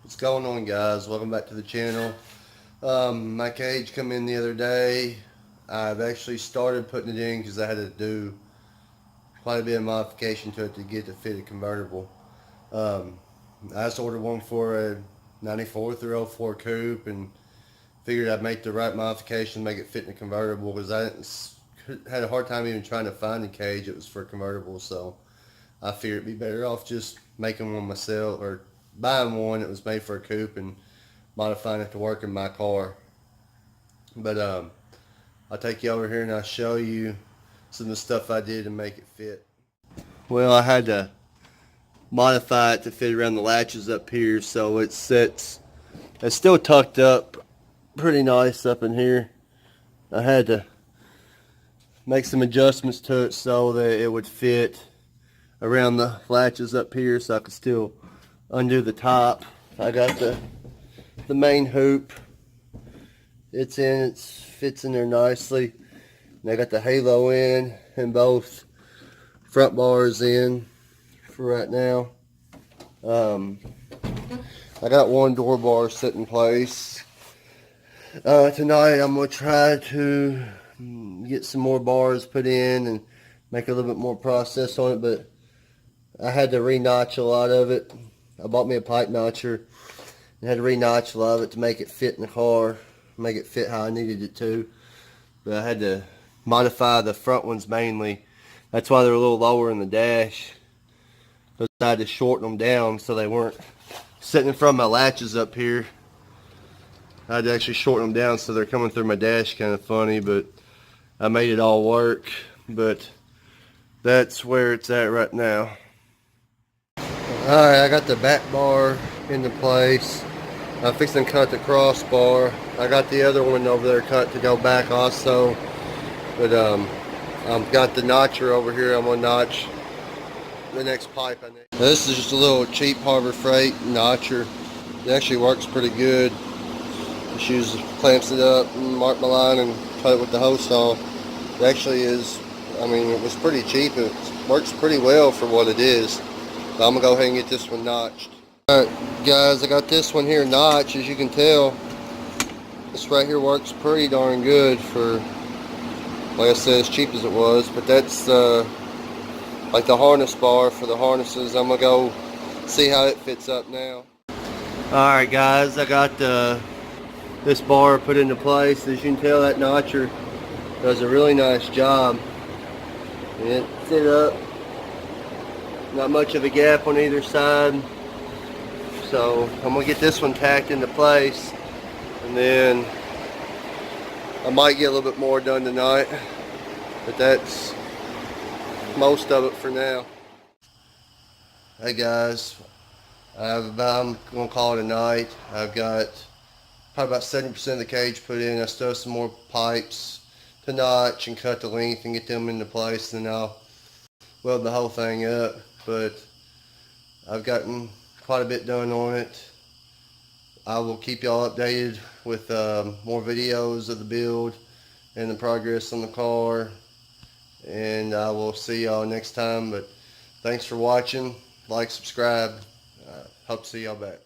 What's going on, guys? Welcome back to the channel. My cage come in the other day. I've actually started putting it in because I had to do quite a bit of modification to it to get it to fit a convertible. I just ordered one for a 94 through 04 coupe and figured I'd make the right modification to make it fit in a convertible, because I had a hard time even trying to find a cage that was for a convertible. So I figured it'd be better off just making one myself, or buying one that was made for a coupe and modifying it to work in my car. But I'll take you over here and I'll show you some of the stuff I did to make it fit. Well, I had to modify it to fit around the latches up here, so it sits, it's still tucked up pretty nice up in here. I had to make some adjustments to it so that it would fit around the latches up here, so I could still undo the top. I got the main hoop. It fits in there nicely. And I got the halo in and both front bars in for right now. I got one door bar set in place. Tonight I'm going to try to get some more bars put in and make a little bit more process on it, but I had to re-notch a lot of it. I bought me a pipe notcher and had to re-notch a lot of it to make it fit in the car, make it fit how I needed it to. But I had to modify the front ones mainly. That's why they're a little lower in the dash. I decided to shorten them down so they weren't sitting in front of my latches up here. I had to actually shorten them down so they're coming through my dash kind of funny, but I made it all work. But that's where it's at right now. Alright, I got the back bar into place. I'm fixing to cut the crossbar. I got the other one over there cut to go back also. But I've got the notcher over here. I'm going to notch the next pipe I need. This is just a little cheap Harbor Freight notcher. It actually works pretty good. Just clamps it up and mark my line and cut it with the hose saw. It actually is, I mean, it was pretty cheap. It works pretty well for what it is. But I'm going to go ahead and get this one notched. Alright guys, I got this one here notched. As you can tell, this right here works pretty darn good for, like I said, as cheap as it was. But that's like the harness bar for the harnesses. I'm going to go see how it fits up now. Alright guys, I got this bar put into place. As you can tell, that notcher does a really nice job. And it fit up. Not much of a gap on either side. So I'm going to get this one tacked into place, and then I might get a little bit more done tonight, but that's most of it for now. Hey guys, I'm going to call it a night. I've got probably about 70% of the cage put in. I still have some more pipes to notch and cut the length and get them into place, and then I'll weld the whole thing up. But I've gotten quite a bit done on it. I will keep y'all updated with more videos of the build and the progress on the car, and I will see y'all next time. But thanks for watching. Like, subscribe. Hope to see y'all back.